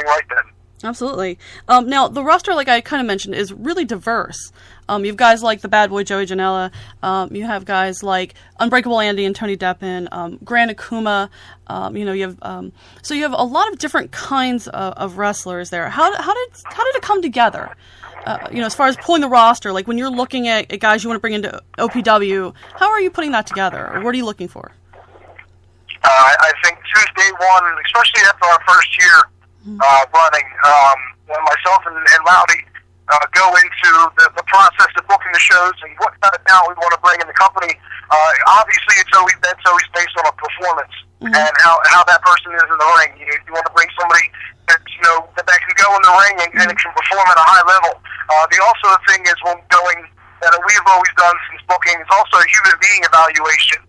right then. Absolutely. Now, the roster, like I kind of mentioned, is really diverse. You have guys like the Bad Boy Joey Janela. You have guys like Unbreakable Andy and Tony Deppen, Gran Akuma. You have so you have a lot of different kinds of wrestlers there. How did it come together? As far as pulling the roster, like when you're looking at guys you want to bring into OPW, how are you putting that together? Or what are you looking for? I think Tuesday one, especially after our first year running, when myself and Loudy go into the process of booking the shows and what kind of talent we want to bring in the company. Obviously, that's always based on a performance and how that person is in the ring. You want to bring somebody that that can go in the ring and can perform at a high level. The thing is when going that we've always done since booking is also a human being evaluation.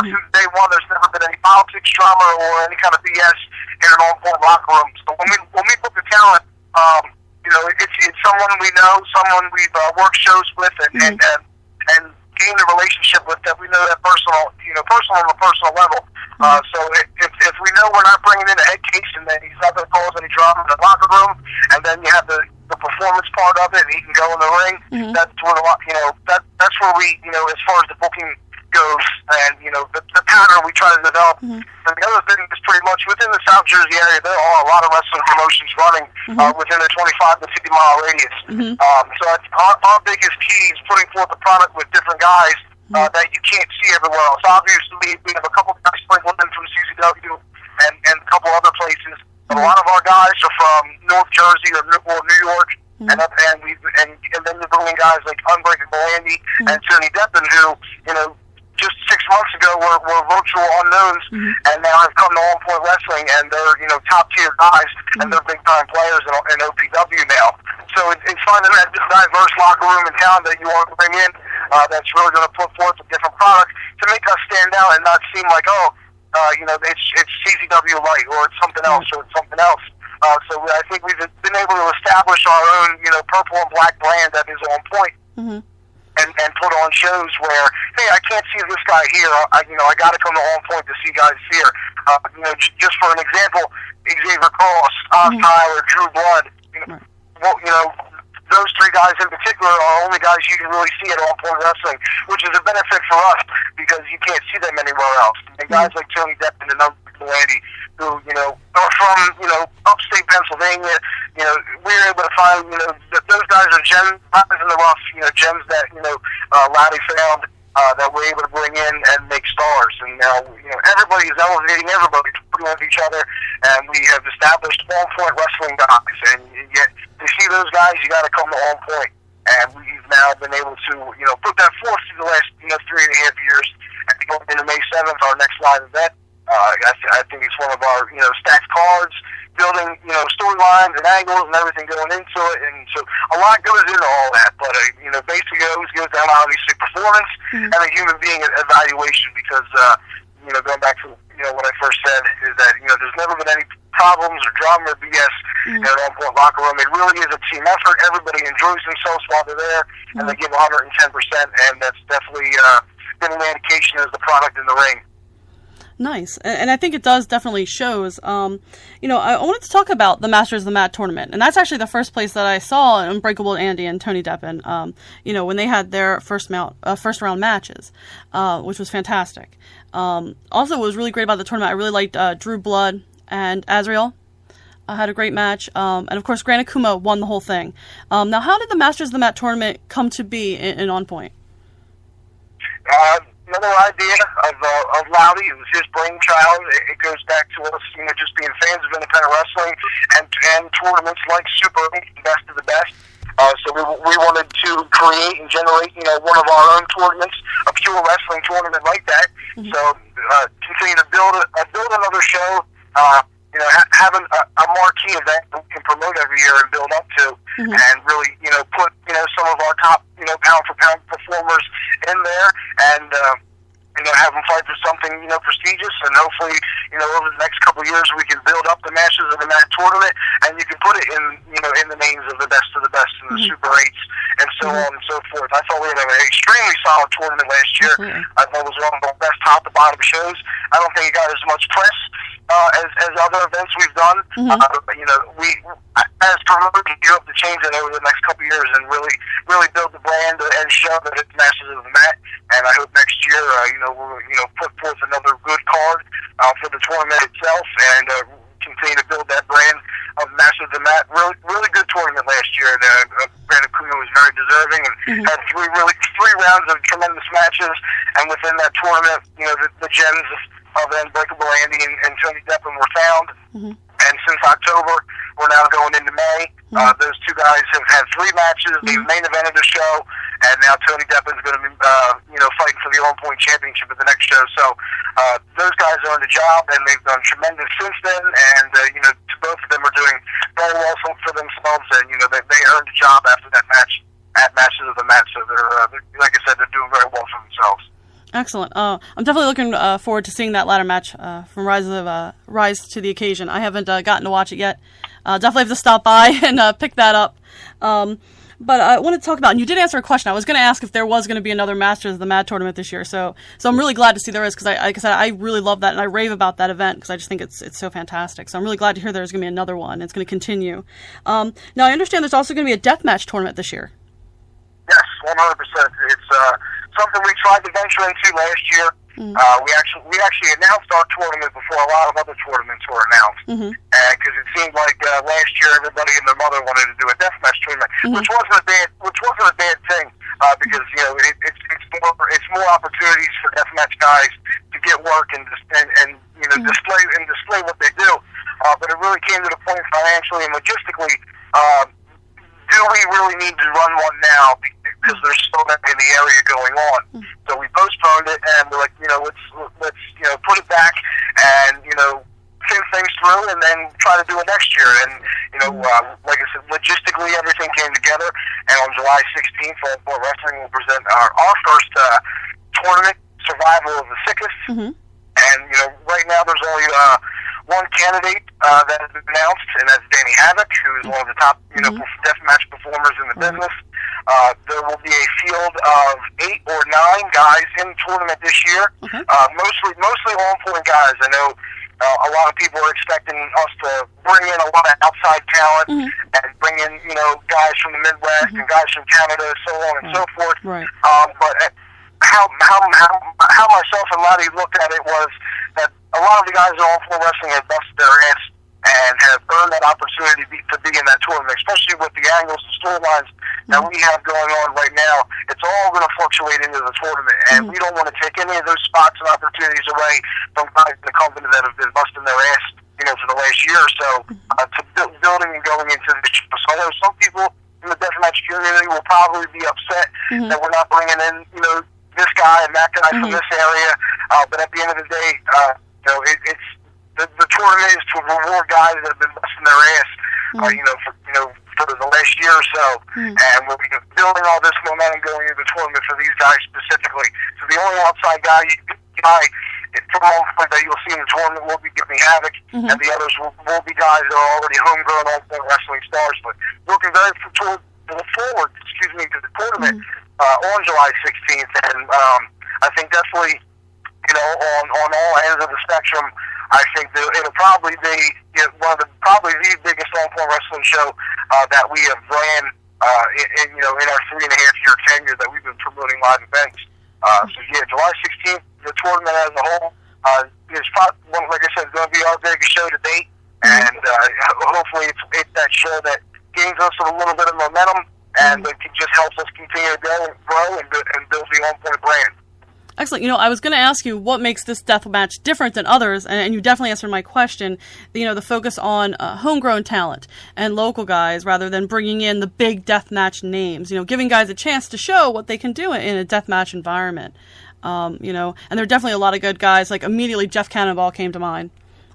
Since day one, there's never been any politics, drama, or any kind of BS in an on-point locker room. So when we book the talent, it's someone we know, someone we've worked shows with, and gained a relationship with that we know that personal on a personal level. So if we know we're not bringing in a head case and that he's not going to cause any drama in the locker room, and then you have the performance part of it, and he can go in the ring. That's where that's where we as far as the booking goes, and the pattern we try to develop. And the other thing is pretty much within the South Jersey area, there are a lot of wrestling promotions running within a 25 to 50 mile radius. So our biggest key is putting forth a product with different guys that you can't see everywhere else. Obviously, we have a couple guys sprinkled in from CZW and a couple other places, but a lot of our guys are from North Jersey or New York. And then you're bringing guys like Unbreakable Andy and Tony Deppen, who just 6 months ago were virtual unknowns, and now have come to On Point Wrestling, and they're top tier guys, and they're big time players in OPW now. So it's finding that diverse locker room and talent that you want to bring in that's really going to put forth a different product to make us stand out and not seem like it's CZW light or it's something else or it's something else. So I think we've been able to establish our own purple and black brand that is On Point. And put on shows where, hey, I can't see this guy here. I got to come to On Point to see guys here. Just for an example, Xavier Cross, Oz Tyler, Drew Blood. Those three guys in particular are only guys you can really see at On Point Wrestling, which is a benefit for us because you can't see them anywhere else. And guys like Tony Deppen and Uncle Andy, who are from upstate Pennsylvania. We're able to find those guys are gems in the rough. Gems that Loudy found that we're able to bring in and make stars. And now everybody is elevating everybody to put with each other, and we have established On Point Wrestling guys. And yet to see those guys, you got to come to On Point. And we've now been able to put that forth in the last 3.5 years. And going into May 7th, our next live event. I think it's one of our stacked cards, building storylines and angles and everything going into it, and so a lot goes into all that. But basically, it always goes down obviously performance and a human being evaluation. Because going back to what I first said is that there's never been any problems or drama or BS in an On Point locker room. It really is a team effort. Everybody enjoys themselves while they're there, and they give 110%. And that's definitely been an indication as the product in the ring. Nice. And I think it does definitely shows. I wanted to talk about the Masters of the Mat tournament. And that's actually the first place that I saw Unbreakable Andy and Tony Deppen, when they had their first round matches, which was fantastic. Also, what was really great about the tournament, I really liked Drew Blood and Azrael. Had a great match. And, of course, Gran Akuma won the whole thing. Now, how did the Masters of the Mat tournament come to be in On Point? Another idea of Loudy. It was his brainchild. It goes back to us, just being fans of independent wrestling and tournaments like Super 8, Best of the Best. So we wanted to create and generate, one of our own tournaments, a pure wrestling tournament like that. So continue to build another show. Having a marquee event that we can promote every year and build up to, and really, put some of our top, pound for pound performers in there, and have them fight for something, prestigious, and hopefully, over the next couple of years we can build up the Masters of the Mat tournament, and you can put it in, in the names of the best and the Super 8s, and so on and so forth. I thought we had an extremely solid tournament last year. I thought it was one of the best top to bottom shows. I don't think it got as much press as other events we've done. We as promoters, you hope to change it over the next couple of years and really build the brand and show that it's Masters of the Mat. And I hope next year, we'll put forth another good card for the tournament itself and continue to build that brand of Masters of the Mat. Really good tournament last year. Brandon Kuma was very deserving and had three rounds of tremendous matches. And within that tournament, the gems of Unbreakable Andy and Tony Deppen were found. And since October, we're now going into May. Those two guys have had 3 matches. They've main evented the show, and now Tony Deppen's going to be, fighting for the On-Point Championship at the next show. So those guys are on the job, and they've done tremendous since then. And both of them are doing very well for themselves, and they earned a job after that match at Masters of the Mat. So they're like I said, they're doing very well for themselves. Excellent. I'm definitely looking forward to seeing that ladder match from Rise to the Occasion. I haven't gotten to watch it yet. Definitely have to stop by and pick that up. But I want to talk about, and you did answer a question. I was going to ask if there was going to be another Masters of the Mat tournament this year. So I'm really glad to see there is, because like I said, I really love that, and I rave about that event because I just think it's so fantastic. So I'm really glad to hear there's going to be another one. It's going to continue. Now I understand there's also going to be a deathmatch tournament this year. Yes, 100%. It's something we tried to venture into last year. We actually announced our tournament before a lot of other tournaments were announced, because it seemed like last year everybody and their mother wanted to do a deathmatch tournament, which wasn't a bad thing, because it's more opportunities for deathmatch guys to get work and display what they do. But it really came to the point financially and logistically. Do we really need to run one now? Because there's so many in the area going on. So we postponed it, and we're like, let's put it back and think things through, and then try to do it next year. And like I said, logistically everything came together. And on July 16th, All Sport Wrestling will present our first tournament, Survival of the Sickest. And right now there's only one candidate that has been announced, and that's Danny Havoc, who is one of the top deathmatch performers in the business. There will be a field of 8 or 9 guys in the tournament this year. Mostly on-point guys. I know a lot of people are expecting us to bring in a lot of outside talent and bring in guys from the Midwest and guys from Canada, so on and so forth. But how myself and Lottie looked at it was that a lot of the guys in all-point wrestling have busted their ass and have earned that opportunity to be in that tournament, especially with the angles and storylines that we have going on right now. It's all going to fluctuate into the tournament, and we don't want to take any of those spots and opportunities away from guys in the company that have been busting their ass, for the last year or so, to building and going into the show. So I know some people in the deathmatch community will probably be upset that we're not bringing in, this guy and that guy from this area, but at the end of the day, it's the tournament is to reward guys that have been busting their ass, for the last year or so, and we'll be building all this momentum going into the tournament for these guys specifically. So the only outside guy from On-Point that you'll see in the tournament will be Danny Havoc, and the others will be guys that are already homegrown On-Point wrestling stars. But looking very forward to the tournament on July 16th, and I think definitely, on all ends of the spectrum, I think that it'll probably be probably the biggest on-point wrestling show that we have ran in our 3.5-year tenure that we've been promoting live events. So July 16th, the tournament as a whole is probably, like I said, going to be our biggest show to date, and hopefully it's that show that gains us a little bit of momentum and it just helps us continue to grow and build the on-point brand. Excellent. I was going to ask you what makes this death match different than others, and you definitely answered my question. The focus on homegrown talent and local guys rather than bringing in the big death match names. Giving guys a chance to show what they can do in a death match environment. And there are definitely a lot of good guys. Like immediately, Jeff Cannonball came to mind.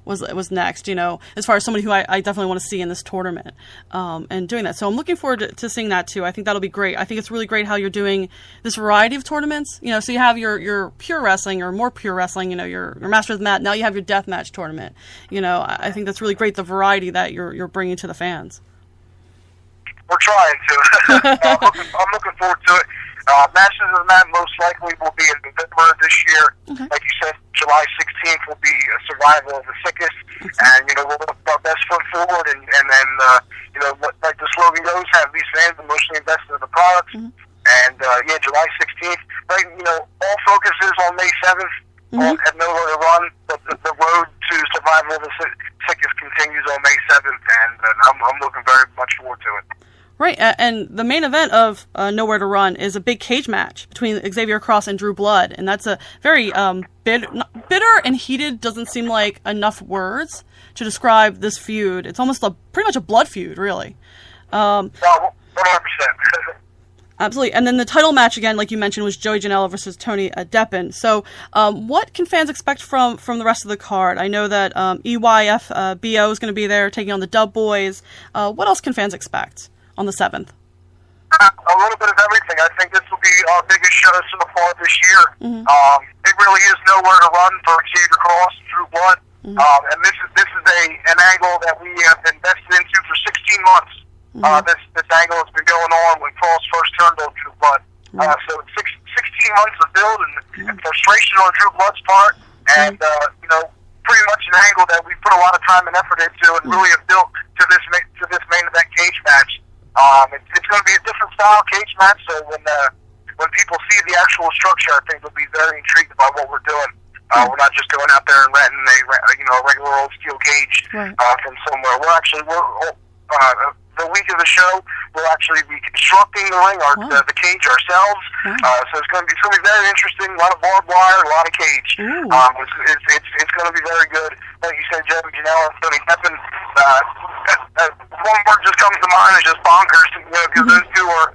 Was next, as far as somebody who I definitely want to see in this tournament, and doing that. So I'm looking forward to seeing that too. I think that'll be great. I think it's really great how you're doing this variety of tournaments. So you have your pure wrestling or more pure wrestling, your Master of the Mat. Now you have your death match tournament. I think that's really great, the variety that you're bringing to the fans. We're trying to. I'm looking forward to it. Masters of the Mat most likely will be in November this year. Okay. Like you said, July 16th will be a Survival of the Sickest, and we'll put our best foot forward, and then like the slogan goes, have these fans emotionally invested in the products. And July 16th. Right, all focus is on May 7th. At Nowhere to Run, but the road to Survival of the Sickest continues on May 7th, and I'm looking very much forward to it. Right, and the main event of Nowhere to Run is a big cage match between Xavier Cross and Drew Blood, and that's a very bitter and heated. Doesn't seem like enough words to describe this feud. It's almost pretty much a blood feud, really. 100%. Absolutely. And then the title match, again, like you mentioned, was Joey Janela versus Tony Deppen. So what can fans expect from the rest of the card? I know that EYFBO is going to be there taking on the Dub Boys. What else can fans expect on the 7th? A little bit of everything. I think this will be our biggest show so far this year. It really is Nowhere to Run for Xavier Cross, Drew Blood. And this is an angle that we have invested into for 16 months. This angle has been going on when Cross first turned on Drew Blood. So it's 16 months of build and frustration on Drew Blood's part, and pretty much an angle that we put a lot of time and effort into, and really have built to this main event cage match. It's going to be a different style cage match, so when people see the actual structure, I think they'll be very intrigued by what we're doing. We're not just going out there and renting a regular old steel cage from somewhere. The week of the show, we'll actually be constructing the ring, the cage ourselves. So it's going to be very interesting. A lot of barbed wire, a lot of cage. It's going to be very good. Like you said, Joey Janela and Tony Deppen. One word just comes to mind is just bonkers. Because those two are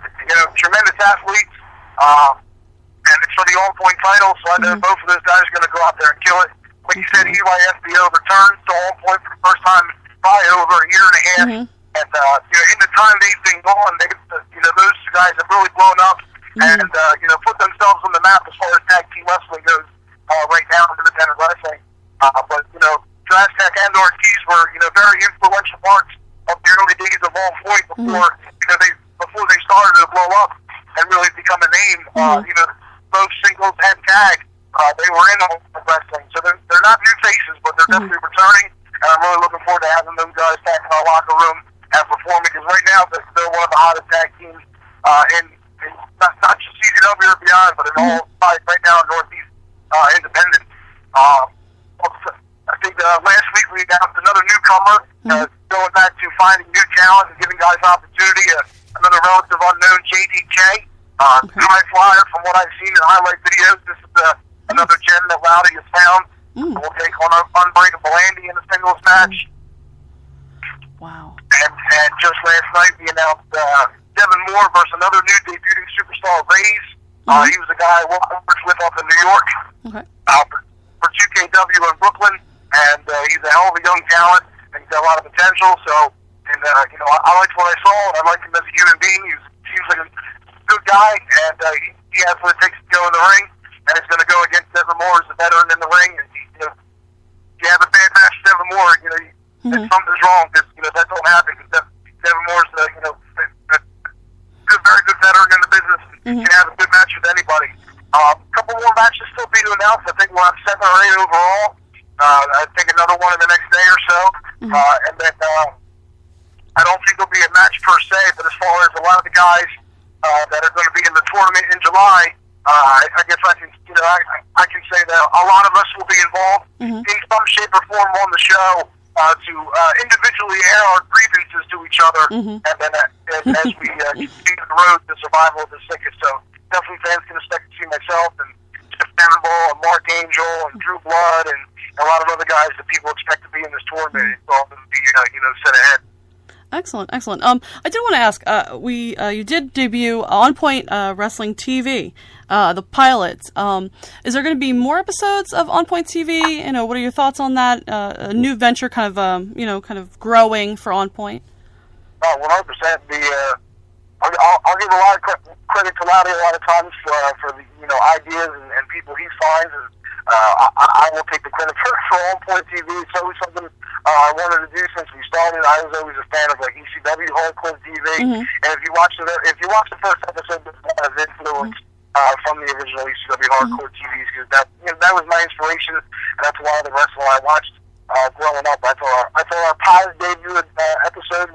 tremendous athletes. And it's for the All Point title, so I know both of those guys are going to go out there and kill it. Like you said, EYFBO returns to All Point for the first time probably over a year and a half. And in the time they've been gone, those guys have really blown up and put themselves on the map as far as tag team wrestling goes right now in independent wrestling. But Drastek and Ortiz were very influential parts of the early days of All Point before they started to blow up and really become a name. Both singles and tag, they were in All Point wrestling, so they're not new faces, but they're definitely returning. And I'm really looking forward to having those guys back in our locker room and performing, because right now they're one of the hottest tag teams in not just CZW or beyond, but in all sides right now in Northeast independent. I think last week we announced another newcomer, going back to finding new talent and giving guys opportunity. Another relative unknown, JDK, high flyer from what I've seen in highlight videos. This is another gem that Rowdy has found. We'll take on Unbreakable Andy in a singles match. Wow. And just last night we announced Devin Moore versus another new debuting superstar, Raze. He was a guy I worked with up in New York for 2KW in Brooklyn, and he's a hell of a young talent, and he's got a lot of potential. So, I liked what I saw, and I liked him as a human being. He seems like a good guy, and he has what it takes to go in the ring, and he's going to go against Devin Moore as a veteran in the ring. And if you have a bad match with Devin Moore, something's wrong, because that don't happen. Devin Moore's a very good veteran in the business, and can have a good match with anybody. A couple more matches still be to announce. I think we'll have 7 or 8 overall. I think another one in the next day or so, and then I don't think there'll be a match per se, but as far as a lot of the guys that are going to be in the tournament in July, I guess I can say that a lot of us will be involved in some shape or form on the show to individually air our grievances to each other, and then as we continue the road to Survival of the Sickest. So definitely fans can expect to see myself and Jeff Cannonball and Mark Angel and Drew Blood and a lot of other guys that people expect to be in this tournament. It's all going to be set ahead. Excellent. I did want to ask, you did debut On Point Wrestling TV, the pilots. Is there going to be more episodes of On Point TV? What are your thoughts on that? A new venture, kind of growing for On Point. 100%. I'll give a lot of credit to Laudy a lot of times for the ideas and people he finds, and I will take the credit for On Point TV. It's always something I wanted to do since we started. I was always a fan of ECW Hardcore TV, and if you watch the first episode of Vince influence from the original ECW hardcore TVs, because that was my inspiration, and that's a lot of the wrestling I watched growing up. I thought our Paz debut episode